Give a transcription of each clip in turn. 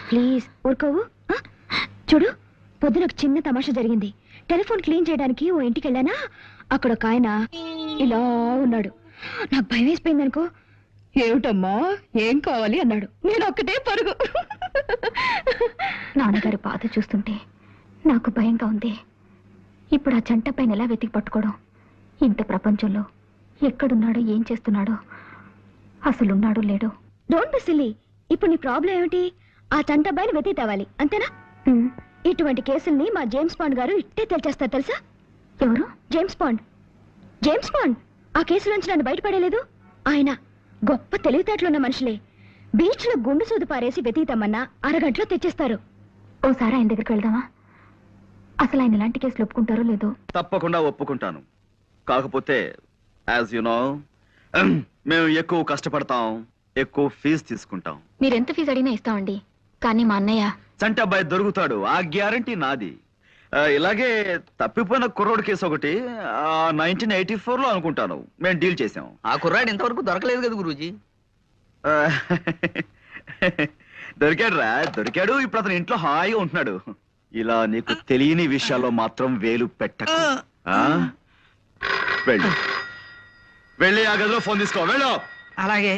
Please ఊరుకోవు. చూడు, పొద్దున ఒక చిన్న తమాషా జరిగింది. టెలిఫోన్ క్లీన్ చేయడానికి ఓ ఇంటికి వెళ్ళానా, అక్కడ ఒక ఆయన ఇలా ఉన్నాడు. నాకు భయం వేసిపోయింది అనుకో. ఏమిటమ్మా, ఏం కావాలి అన్నాడు. నేను ఒక్కటే పరుగు. నాన్నగారు బాధ చూస్తుంటే నాకు భయంగా ఉంది. ఇప్పుడు ఆ జంట పైన ఎలా వెతికి పట్టుకోవడం? ఇంత ప్రపంచంలో ఎక్కడున్నాడో, ఏం చేస్తున్నాడో, అసలున్నాడో లేడో. Don't be silly. ఇప్పుడు నీ ప్రాబ్లం ఏమిటి? ఆ జంట పైన వెతికి తేవాలి, అంతేనా? ఇటువంటి కేసుల్ని మా జేమ్స్ బాండ్ గారు ఇట్టే తెలిచేస్తారు, తెలుసా? ఎవరు? James bond. జేమ్స్ బాండ్ ఆ కేసులోంచి నన్ను బయటపడేలేదు. ఆయన గొప్ప తెలివితేటలున్న మనుషులే. బీచ్ లో గుండు సూది పారేసి వెతీతమ్మన్నా అరగంటలో తెచ్చేస్తారు. ఓసారి ఆయన దగ్గరికి వెళ్దామా? అసలు ఆయన ఇలాంటి కేసులు ఒప్పుకుంటారో లేదో. తప్పకుండా ఒప్పుకుంటాను. కాకపోతే యాజ్ యు నో, మేము ఎక్కువ కష్టపడతాం, ఎక్కువ ఫీజు తీసుకుంటాం. మీరెంత ఫీజు అడిగినా ఇస్తామండి. కానీ మా అన్నయ్య చంటి అబ్బాయి దొరుకుతాడు, ఆ గ్యారంటీ నాది. ఇలాగే తప్పిపోయిన కుర్రోడు కేసు ఒకటి 1984 లో అనుకుంటాను మేము డీల్ చేసాం. ఆ కుర్రాడు ఇంతవరకు దొరకలేదు కదా గురూజీ. దొరికాడు రా, దొరికాడు. ఇప్పుడు అతను ఇంట్లో హాయిగా ఉంటున్నాడు. ఇలా నీకు తెలియని విషయాల్లో మాత్రం వేలు పెట్టకు. వెళ్ళు, వెళ్ళి ఆ గదిలో ఫోన్ తీసుకో, వెళ్ళు. అలాగే.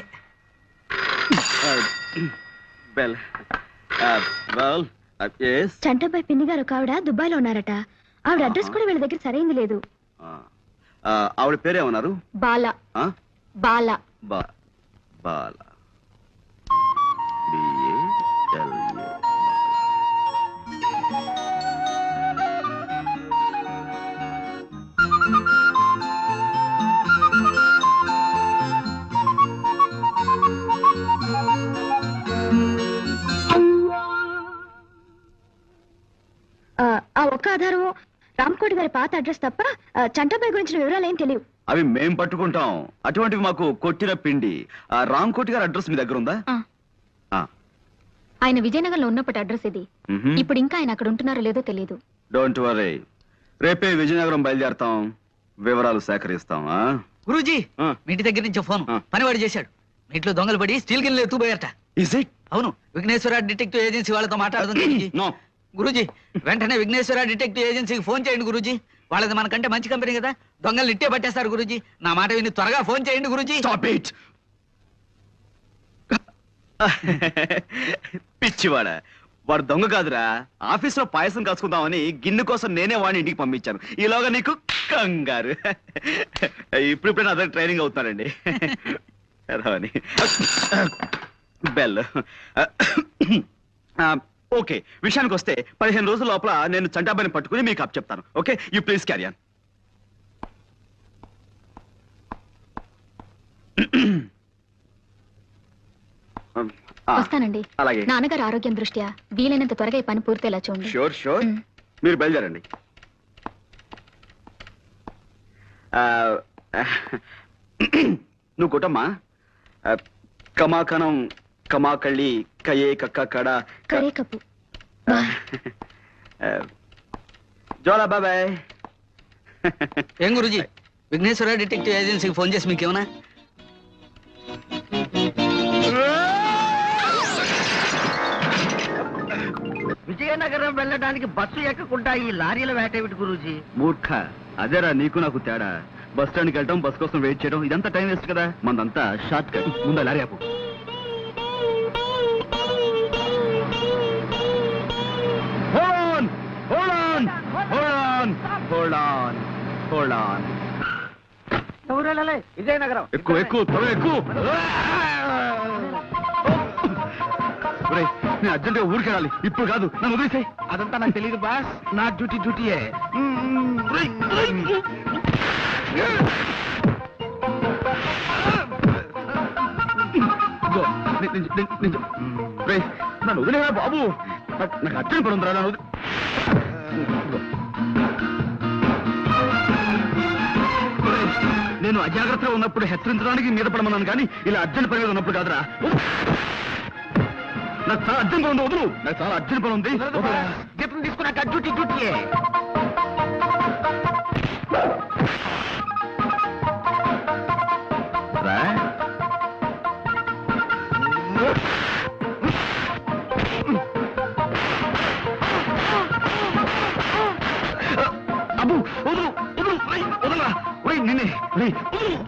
చంటబ్బాయి పిన్ని గారు ఒక ఆవిడ దుబాయ్ లో ఉన్నారట. ఆవిడ అడ్రస్ కూడా వీళ్ళ దగ్గర సరైంది లేదు. ఆవిడ పేరేమన్నారు? బాలా. బాలా. బాలా. ఆ ఒక్క ఆధారం రామ్కోటి గారి పాత అడ్రస్ తప్ప చంటబ్బాయి గురించిన వివరాలు ఏం తెలియవు. అవి మేం పట్టుకుంటాం. అటువంటివి మాకు కొట్టిన పిండి. రామ్కోటి గారి అడ్రస్ మీ దగ్గర ఉందా? ఆయన విజయనగరంలో ఉన్నప్పటి అడ్రస్ ఇది. ఇప్పుడు ఇంకా ఆయన అక్కడ ఉంటున్నారో లేదో తెలియదు. డోంట్ వరీ, రేపే విజయనగరం బయలుదేరతాం, వివరాలు సేకరిస్తాం. గురూజీ, మీ ఇంటి దగ్గర నుంచి ఫోన్ పనివాడు చేశాడు. మీ ఇంట్లో దొంగలు పడి స్టీల్ గిన్నెలు ఎత్తుపోయారట. Is it? అవును, విఘ్నేశ్వర డిటెక్టివ్ ఏజెన్సీ వాళ్ళతో మాట్లాడుతుంది. నో గురూజీ, వెంటనే విఘ్నేశ్వర డిటెక్టివ్ ఏజెన్సీకి ఫోన్ చేయండి గురూజీ. వాళ్ళది మనకంటే మంచి కంపెనీ కదా, దొంగలు ఇట్టే పట్టేస్తారు గురూజీ. నా మాట విని త్వరగా ఫోన్ చేయండి గురూజీ. Stop it. పిచ్చివాడా, వాడు దొంగ కాదురా. ఆఫీస్ లో పాయసం కాసుకుందామని గిన్నె కోసం నేనే వాడిని ఇంటికి పంపించాను. ఈలోగా నీకు కంగారు. ఇప్పుడిప్పుడే అదే ట్రైనింగ్ అవుతున్నారండి. బెల్. ఓకే, విషయానికి వస్తే 15 రోజుల లోపల నేను చంటాబాయిని పట్టుకుని మీకు అప్ చెప్తాను. Okay, you please carry on. వస్తానండి. అలాగే. నాన్నగారు ఆరోగ్యం దృష్ట్యా వీలైనంత త్వరగా ఈ పని పూర్తయ్యేలా చూడండి. Sure sure. మీరు బయలుదేరండి. నువ్వు కొట్టమ్మా. కమాకణం కమాకళ్ళి కయే కక్క కడ కరే కప్పు. జోలా బాబాయ్. ఏం గురూజీ, విఘ్నేశ్వర డిటెక్టివ్ ఏజెన్సీకి ఫోన్ చేసి మీకేమన్నా? విజయనగరం వెళ్ళడానికి బస్సు ఎక్కకుండా ఈ లారీల వేటేమిటి గురూజీ? మూర్ఖ, అదేరా నీకు నాకు తేడా. బస్ స్టాండ్కి వెళ్ళటం, బస్ కోసం వెయిట్ చేయడం, ఇదంతా టైం వేస్ట్ కదా. మనదంతా షార్ట్ కట్. ముందు లారీ ఆపు. విజయనగరం ఎక్కువ ఎక్కువ త్వరగా ఎక్కువ. నేను అర్జెంట్ గా ఊరికి వెళ్ళాలి. ఇప్పుడు కాదు, నన్ను వదిలేసాయి. అదంతా నాకు తెలియదు బాస్. నా డ్యూటీయే. నన్ను వదిలేరా బాబు. నాకు అర్జెంట్ పని ఉందిరా. నన్ను నేను అజాగ్రత్తగా ఉన్నప్పుడు హెచ్చరించడానికి మీద పడమన్నాను, కానీ ఇలా అర్జెంట్ పని మీద ఉన్నప్పుడు కాదురా. నాకు చాలా అర్జెంట్ పని ఉంది, వదులు. నాకు చాలా అర్జెంట్ పని ఉంది. జీతం తీసుకున్నాక డ్యూటీయే.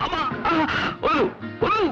అమ్మా! వదలు! వదలు!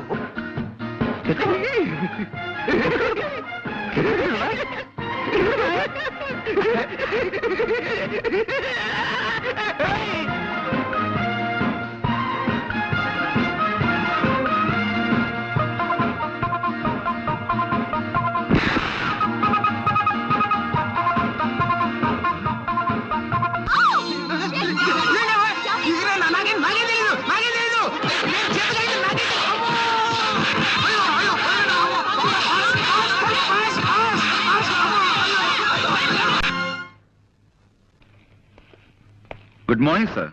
Good morning sir.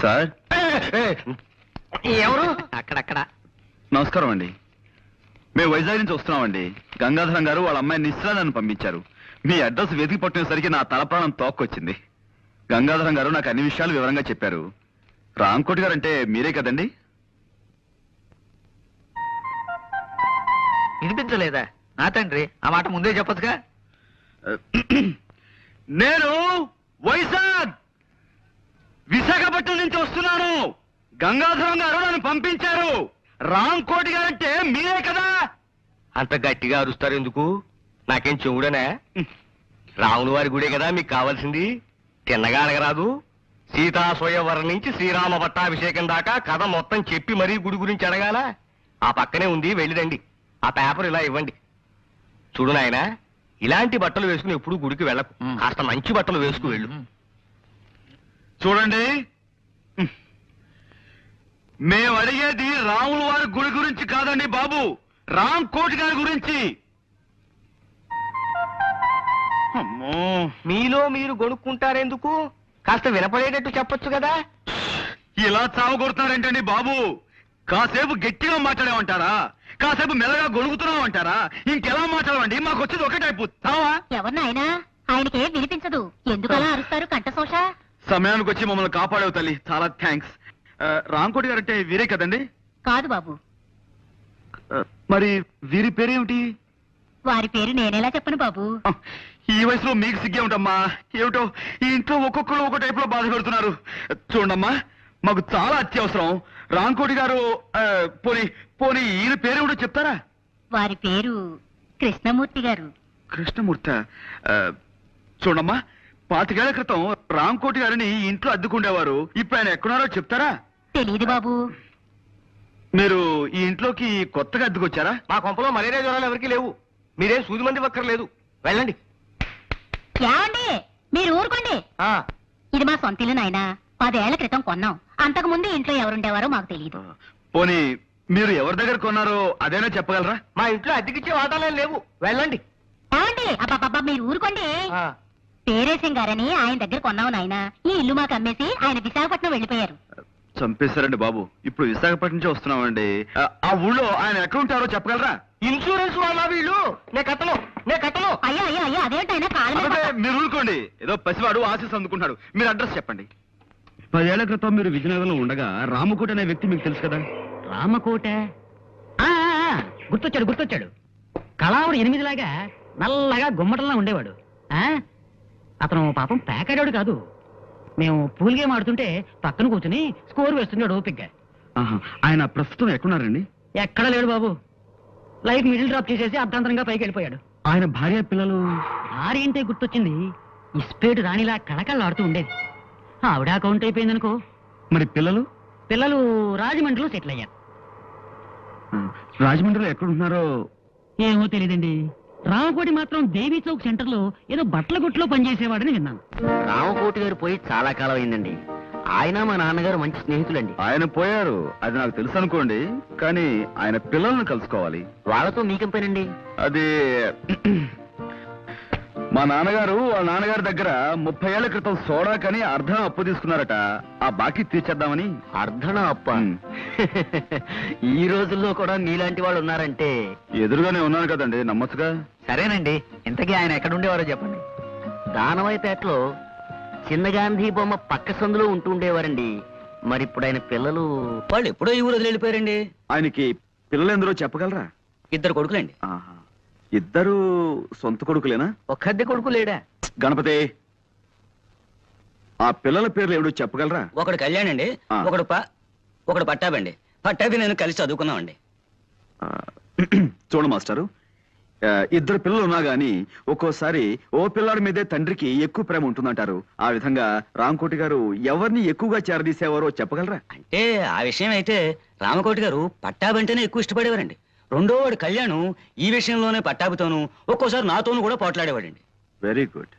సార్ ఎవరు? అక్కడక్కడ నమస్కారం అండి. మేము వైజాగ్ నుంచి వస్తున్నామండి. గంగాధరం గారు వాళ్ళ అమ్మాయి నిశ్చల నన్ను పంపించారు. మీ అడ్రస్ వెతికి పట్టినసరికి నా తల ప్రాణం తోక్కొచ్చింది. గంగాధరం గారు నాకు అన్ని విషయాలు వివరంగా చెప్పారు. రాంకోటి గారు అంటే మీరే కదండి? వినిపించలేదా? నా తండ్రి, ఆ మాట ముందే చెప్పొచ్చుగా. నేను వైజాగ్ విశాఖపట్నం నుంచి వస్తున్నాను. గంగాధరం గారు నన్ను పంపించారు. రాంకోటి గారు అంటే మీరే కదా? అంత గట్టిగా అరుస్తారు ఎందుకు? నాకేం చెవుడనా? రాముల వారి గుడే కదా మీకు కావాల్సింది. తిన్నగా అడగరాదు. సీతా స్వయంవరం నుంచి శ్రీరామ పట్టాభిషేకం దాకా కథ మొత్తం చెప్పి మరీ గుడి గురించి అడగాల. ఆ పక్కనే ఉంది, వెళ్ళిరండి. ఆ పేపర్ ఇలా ఇవ్వండి. చూడు నాయనా, ఇలాంటి బట్టలు వేసుకుని ఎప్పుడు గుడికి వెళ్ళకు. కాస్త మంచి బట్టలు వేసుకు వెళ్ళు. చూడండి, మేము అడిగేది రాముల వారి గుడి గురించి కాదండి బాబు, రాంకోటి గారి గురించి. అమ్మో, మీలో మీరు గొనుక్కుంటారెందుకు? కాస్త వినపడేటట్టు చెప్పొచ్చు కదా. ఇలా చావగొడుతున్నారేంటండి బాబు? కాసేపు గట్టిగా మాట్లాడేమంటారా? కాసేపు మెల్లగా గొడుగుతున్నామంటారా? ఇంకెలా మాట్లాడమండి? మాకు వచ్చేది ఒకటే అయిపోతావా? ఎవరినైనా ఆయనకే వినిపించదు. ఎందుకలా అరుస్తారు కంఠశోష? సమయానికి వచ్చి మమ్మల్ని కాపాడేవు తల్లి, చాలా థ్యాంక్స్. రాంకోటి గారు అంటే వీరే కదండి? కాదు బాబు, మరి వీరి పేరేమిటి? వారి పేరు నేనేలా చెప్పను బాబు. ఈ వయసులో మీకు సిగ్గే ఉంటామ్మా. ఏమిటో ఈ ఇంట్లో ఒక్కొక్కరు ఒక టైప్ లో బాధ పెడుతున్నారు. చూడమ్మా, మాకు చాలా అత్యవసరం. రాంకోటి గారు పోనీ పోనీ ఈయన పేరేమిటో చెప్తారా? వారి పేరు కృష్ణమూర్తి గారు. కృష్ణమూర్తి. చూడమ్మా, 25 ఏళ్ల క్రితం రాంకోటి గారిని ఈ ఇంట్లో అద్దుకుండేవారు. ఇప్పుడు ఆయన ఎక్కడున్నారో చెప్తారా? తెలీదు బాబు. మీరు ఈ ఇంట్లోకి కొత్తగా అద్దుకొచ్చారా? మా కొంపలో మలేరియా జ్వరాలు ఎవరికీ లేవు. మీరేం సూది మంది ఒక్కర్లేదు. వెళ్ళండి. ఏమండి, మీరు ఊరుకోండి. ఇది మా సొంత ఇల్లు నాయనా. 10 ఏళ్ల క్రితం కొన్నాం. అంతకు ముందు ఇంట్లో ఎవరుండేవారో మాకు తెలియదు. పోనీ మీరు ఎవరి దగ్గర కొన్నారో అదేనా చెప్పగలరా? మా ఇంట్లో అద్దెకిచ్చే వాటాలే లేవు. వెళ్ళండి. ఏమండి, అబ్బాబ్బా మీరు ఊరుకోండి. పేరేశం గారని ఆయన దగ్గర కొన్నావు నాయనా. ఈ ఇల్లు మాకు అమ్మేసి ఆయన విశాఖపట్నం వెళ్ళిపోయారు. చంపేశారండి బాబు. ఇప్పుడు విశాఖపట్నం నుంచి వస్తున్నామండి. ఆ ఊళ్ళో ఆయన ఎక్కడ ఉంటారో చెప్పగలరా? ఇన్సూరెన్స్ వాళ్ళ వీళ్ళు. నే కట్టను. అయ్యా అయ్యా అయ్యా, అదేంటైనా కాళ్ళ మీద అబ్బే, మీరు ఊరుకోండి. ఏదో పసివాడు ఆశీస్ అందుకుంటాడు. మీరు అడ్రస్ చెప్పండి. 10 ఏళ్ల క్రితం మీరు విజయనగరంలో ఉండగా రామకోటి అనే వ్యక్తి మీకు తెలుసు కదా? రామకోట గుర్తొచ్చాడు. కళావుడు 8లాగా నల్లగా గుమ్మటంలా ఉండేవాడు. అతను పాపం పేకాడాడు కాదు. మేము పూల్ గేమ్ ఆడుతుంటే పక్కన కూర్చుని స్కోర్ వేస్తున్నాడు ఓపిగ్గా. ఆయన ప్రస్తుతం ఎక్కడున్నారండి? ఎక్కడ లేడు బాబు. లైఫ్ మిడిల్ డ్రాప్ చేసేసి అర్ధాంతరంగా పైకి వెళ్ళిపోయాడు. ఆయన భార్య పిల్లలు? ఆరేంటే గుర్తొచ్చింది. ఇస్పేటు రాణిలా కళకళలాడుతూ ఉండేది. ఆవిడ అకౌంట్ అయిపోయిందనుకో. మరి పిల్లలు? పిల్లలు రాజమండ్రిలో సెటిల్ అయ్యారు. రాజమండ్రిలో ఎక్కడుంటున్నారో ఏమో తెలియదండి. రామకోటి మాత్రం దేవీ చౌక్ సెంటర్ లో ఏదో బట్టల గుట్లో పనిచేసేవాడని విన్నాను. రామకోటి గారు పోయి చాలా కాలం అయిందండి. ఆయన మా నాన్నగారు మంచి స్నేహితులండి. ఆయన పోయారు, అది నాకు తెలుసు అనుకోండి. కానీ ఆయన పిల్లలను కలుసుకోవాలి. వాళ్ళతో మీకేం పనండి? అది మా నాన్నగారు వాళ్ళ నాన్నగారి దగ్గర 30 ఏళ్ల క్రితం సోడా కని అర్ధం అప్పు తీసుకున్నారట. ఆ బాకీ తీర్చేద్దామని. అర్ధన అప్ప. ఈ రోజుల్లో కూడా నీలాంటి వాళ్ళు ఉన్నారంటే. ఎదురుగానే ఉన్నాను కదండి, నమ్మచ్చుగా. సరేనండి, ఇంతకీ ఆయన ఎక్కడ ఉండేవారో చెప్పండి. దానవైపేటలో చిన్న గాంధీ బొమ్మ పక్క సందులో ఉంటుండేవారండి. మరి ఇప్పుడు ఆయన పిల్లలు? వాళ్ళు ఎప్పుడో ఈ ఊరు వదిలి వెళ్ళిపోయారండి. ఆయనకి పిల్లలు ఎందరో చెప్పగలరా? 2 కొడుకులండి. ఆహా. ఇద్దరు సొంత కొడుకులేనా? ఒక్కద్దె కొడుకు లేడా? గణపతి, ఆ పిల్లల పేర్లు ఏమిటో చెప్పగలరా? ఒకడు కళ్యాణ్ అండి, ఆ. ఒకడు పట్టాబండి. పట్టాభి నేను కలిసి చదువుకున్నామండి. ఆ, చూడు మాస్టారు, ఇద్దరు పిల్లలు ఉన్నా గానీ ఒక్కోసారి ఓ పిల్లాడి మీదే తండ్రికి ఎక్కువ ప్రేమ ఉంటుందంటారు. ఆ విధంగా రామకోటి గారు ఎవరిని ఎక్కువగా చేరదీసేవారో చెప్పగలరా? అంటే ఆ విషయం అయితే రామకోటి గారు పట్టాబంటేనే ఎక్కువ ఇష్టపడేవారండి. రెండో వాడు కళ్యాణ్ ఈ విషయంలోనే పట్టాభితోనూ ఒక్కోసారి నాతోనూ కూడా పోట్లాడేవాడండి. Very good.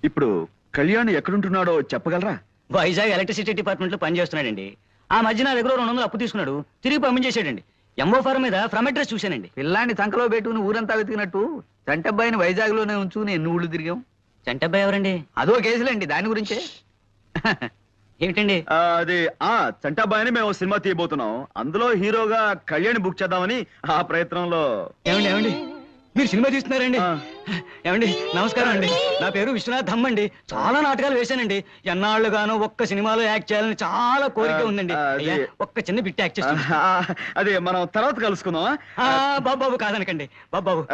ఇప్పుడు కళ్యాణ్ ఎక్కడుంటున్నాడో చెప్పగలరా? వైజాగ్ ఎలక్ట్రిసిటీ డిపార్ట్మెంట్ లో పనిచేస్తున్నాడండి. ఆ మధ్య నా దగ్గర 200 అప్పు తీసుకున్నాడు, తిరిగి పంపించేసాడండి. ఎంఓ ఫారం మీద ఫ్రమ్ అడ్రస్ చూశానండి. పిల్లాన్ని సంకలో పెట్టుకుని ఊరంతా వెతికినట్టు చంటబ్బాయిని వైజాగ్ లోనే ఉంచుకుని ఎన్ని ఊళ్ళు తిరిగాం. చంటబ్బాయి ఎవరండి? అదో కేసులేండి, దాని గురించే. ఏమిటండి? అది చంటాబాయని మేము సినిమా తీయబోతున్నాం. అందులో హీరోగా కళ్యాణ్ బుక్ చేద్దామని ఆ ప్రయత్నంలో. ఏమండి మీరు సినిమా తీస్తున్నారండి? ఆ. ఏమండి నమస్కారం అండి, నా పేరు విశ్వనాథ్ ధమ్ అండి. చాలా నాటకాలు వేశానండి. ఎన్నాళ్ళుగానో ఒక్క సినిమాలో యాక్ట్ చేయాలని చాలా కోరిక ఉందండి. అయ్యా, ఒక్క చిన్న బిట్ యాక్ట్ చేస్తాను. అదే మనం తర్వాత కలుసుకుందాం. బాబు కాదనకండి. బాబు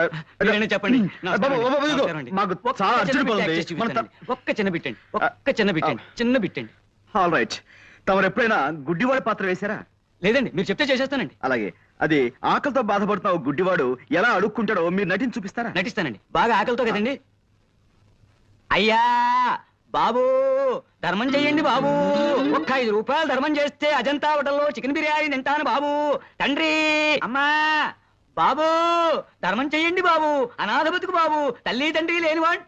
మీరైనా చెప్పండి. నమస్కారం అండి. మాకు ఒక్క చాలా చిన్న అర్జెంట్ bit పని act ఉంది. చేసి చూపిస్తానండి. ఒక్క చిన్న బిట్టండి, ఒక్క చిన్న బిట్టండి, చిన్న బిట్టండి. All right. తమరు ఎప్పుడైనా గుడ్డివాడి పాత్ర వేశారా? లేదండి, మీరు చెప్తే చేసేస్తానండి. అలాగే, అది ఆకలితో బాధపడుతున్న ఓ గుడ్డివాడు ఎలా అడుక్కుంటాడో మీరు నటించి చూపిస్తారా? నటిస్తానండి. బాగా ఆకలితో కదండి. అయ్యా బాబు, ధర్మం చెయ్యండి బాబు. ఒక్క 5 రూపాయలు ధర్మం చేస్తే అజంతా హోటల్లో చికెన్ బిర్యానీ తింటాను బాబు. తండ్రి, అమ్మా, బాబు ధర్మం చెయ్యండి బాబు. అనాథ బతుకు బాబు, తల్లి తండ్రి లేనివాడు.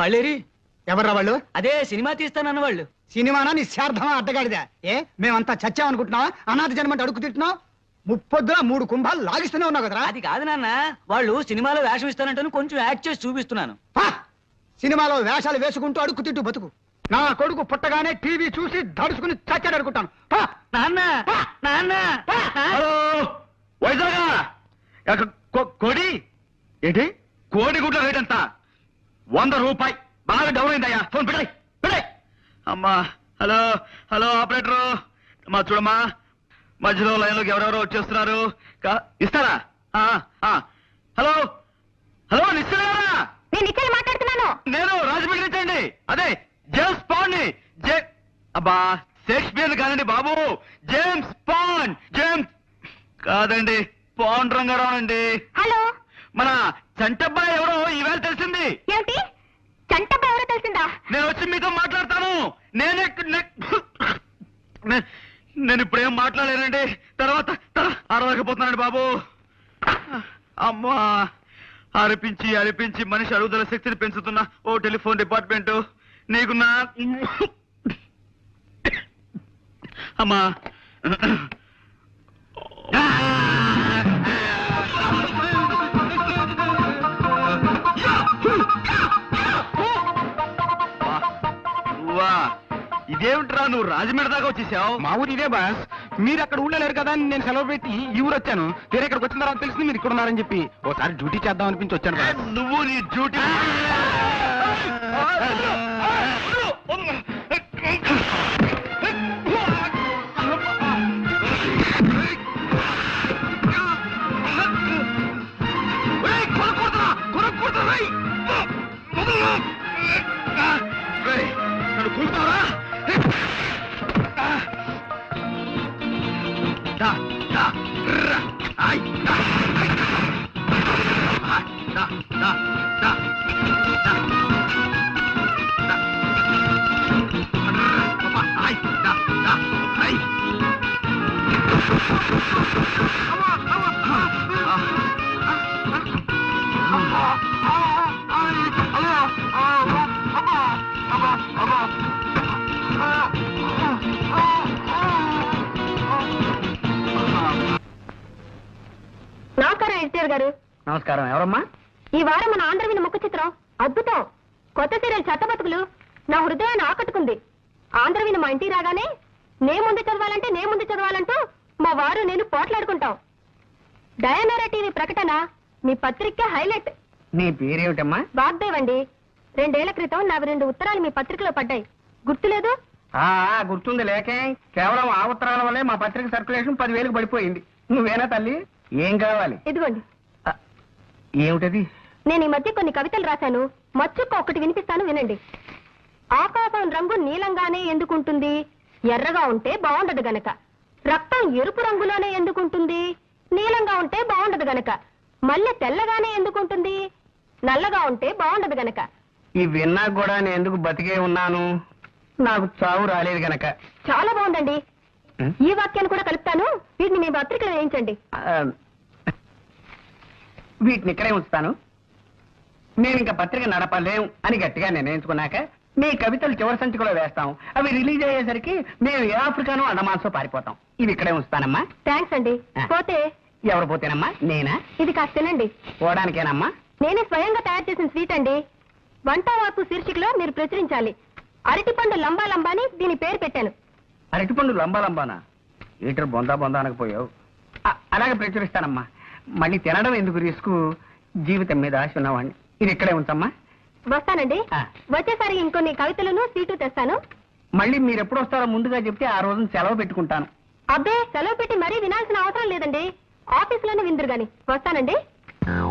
వాళ్ళేరి? ఎవర్రా వాళ్ళు? అదే సినిమా తీస్తానన్న వాళ్ళు. సినిమానా నిశ్చార్థమా అడ్డగాడిదా? మేమంతా చచ్చామనుకుంటున్నావా? అనాథ జన్మంటే అడుగు తింటున్నావు. ముప్పొద్దున 3 కుంభాలు లాగిస్తూనే ఉన్నావు కదరా. అది కాదు నాన్న, వాళ్ళు సినిమాలో వేషం ఇస్తానంటాను, కొంచెం యాక్ట్ చేసి చూపిస్తున్నాను. పా! సినిమాలో వేషాలు వేసుకుంటూ అడుక్కు తింటూ బతుకు. నా కొడుకు పుట్టగానే టీవీ చూసి దడుచుకుని చచ్చాడు అనుకుంటాను. పా! నాన్న, నాన్న, హలో వైజాగ్, కోడి ఏంటి? కోడి గుడ్ల రేట్ ఎంత? 100 రూపాయి. బాగా డౌన్ అయిందయ్యా. ఫోన్ పెట్టాయి పెట్టాయి. అమ్మా, హలో హలో ఆపరేటరు, మా చూడమ్మా, మధ్యలో లైన్లోకి ఎవరెవరో వచ్చేస్తున్నారు. ఇస్తారా? హలో హలో, నిశ్చయరా? నేను నిశ్చయం మాట్లాడుతున్నాను. నేను రాజమండ్రి నుంచి అండి. అదే జేమ్స్ పాండ్ ని. అబ్బా, షేక్స్పియర్ కాదండి బాబు, జేమ్స్ పాండ్. జేమ్స్ కాదండి, పాండ్ రంగారావు అండి. హలో, మన చంటబ్బాయి ఎవరో ఈవేళ తెలిసింది. ఏమిటి? చంటబ్బా ఎవరో తెలిసిందా? నేను వచ్చి మీతో మాట్లాడతాను. నేను ఇప్పుడేం మాట్లాడలేనండి. తర్వాత అరవకపోతున్నానండి బాబు. అమ్మా, అరిపించి అరిపించి మనిషి అరుగుదల శక్తిని పెంచుతున్న ఓ టెలిఫోన్ డిపార్ట్మెంట్ నీకు నా అమ్మా. వా, ఇదేమిట్రా, నువ్వు రాజమండ్రి దాకా వచ్చేసావు? మా ఊరు ఇదే బాస్. మీరు అక్కడ ఊళ్ళో లేరు కదా అని నేను సెలవు పెట్టి ఈ ఊరు వచ్చాను. వేరే ఇక్కడికి వచ్చిన తర్వాత తెలిసింది మీరు ఇక్కడ ఉన్నారని చెప్పి ఓసారి డ్యూటీ చేద్దాం అనిపించి వచ్చాను బాస్. నువ్వు నీ డ్యూటీ. నన్ను కూర్చుతావరా? నమస్కారం ఎడిటర్ గారు. నమస్కారం. ఎవరమ్మా? ఈ వారం మన ఆంధ్రవిని ముఖ చిత్రం అద్భుతం. కొత్త సీరియల్ చెత్తబతుకులు నా హృదయాన్ని ఆకట్టుకుంది. ఆంధ్రవిని మా ఇంటికి రాగానే నే ముందు చదవాలంటూ మా వారు నేను పోట్లాడుకుంటాం. డయానోరా టీవీ ప్రకటన మీ పత్రిక హైలైట్. నీ పేరేమిటమ్మా? వాగ్దేవ్ అండి. 2 ఏళ్ల క్రితం నావి 2 ఉత్తరాలు మీ పత్రికలో పడ్డాయి, గుర్తులేదు? గుర్తుంది లేకే. కేవలం ఆ ఉత్తరాల వల్లే మా పత్రిక సర్క్యులేషన్ 10,000 పడిపోయింది. నువ్వేనా తల్లి? ఏం కావాలి? ఇదిగోండి. ఏమిటది? నేను ఈ మధ్య కొన్ని కవితలు రాశాను. మచ్చుక్క ఒకటి వినిపిస్తాను, వినండి. ఆకాశం రంగు నీలంగానే ఎందుకుంటుంది? ఎర్రగా ఉంటే బాగుండదు గనక. రక్తం ఎరుపు రంగులోనే ఎందుకుంటుంది? నీలంగా ఉంటే బాగుండదు గనక. మల్లె తెల్లగానే ఎందుకుంటుంది? నల్లగా ఉంటే బాగుండదు గనక. ఈ విన్నా కూడా నేను ఎందుకు బతికే ఉన్నాను? నాకు చావు రాలేదు గనక. చాలా బాగుందండి. ఉం? ఈ వాక్యాన్ని కూడా కలుపుతాను, వీటిని మీ పత్రికలో వేయించండి. వీటిని ఇక్కడే ఉంచుతాను. మేము ఇంకా పత్రిక నడపలేం అని గట్టిగా నిర్ణయించుకున్నాక మీ కవితలు చివరి సంచికలో వేస్తాం. అవి రిలీజ్ అయ్యేసరికి మేము ఏ ఆఫ్రికానో అండమాన్సో పారిపోతాం. ఇవి ఇక్కడే ఉంచుతానమ్మా. థ్యాంక్స్ అండి. ఆ. పోతే ఎవరు పోతేనమ్మా? నేనా? ఇది కాస్త తినండి. పోవడానికేనమ్మా? నేనే స్వయంగా తయారు చేసిన స్వీట్ అండి. వంటవార్పు శీర్షికలో మీరు ప్రచురించాలి. అరటిపండు లంబా లంబాని దీని పేరు పెట్టాను. అరటిపండు లంబా లంబానా? ఈటర్ బొందా బొందా అనకపోయావు. అలాగే ప్రచురిస్తానమ్మా. మళ్ళీ తినడం ఎందుకు రిస్క్? జీవితం మీద ఆశ ఉన్నవాడిని. ఇది ఇక్కడే ఉంచమ్మా. వస్తానండి. ఆ. వచ్చేసరి ఇంకొన్ని కవితలను స్వీటు తెస్తాను. మళ్ళీ మీరు ఎప్పుడు వస్తారో ముందుగా చెప్తే ఆ రోజున సెలవు పెట్టుకుంటాను. అబ్బే, సెలవు పెట్టి మరీ వినాల్సిన అవసరం లేదండి. ఆఫీసులోనే విందురు గాని. వస్తానండి.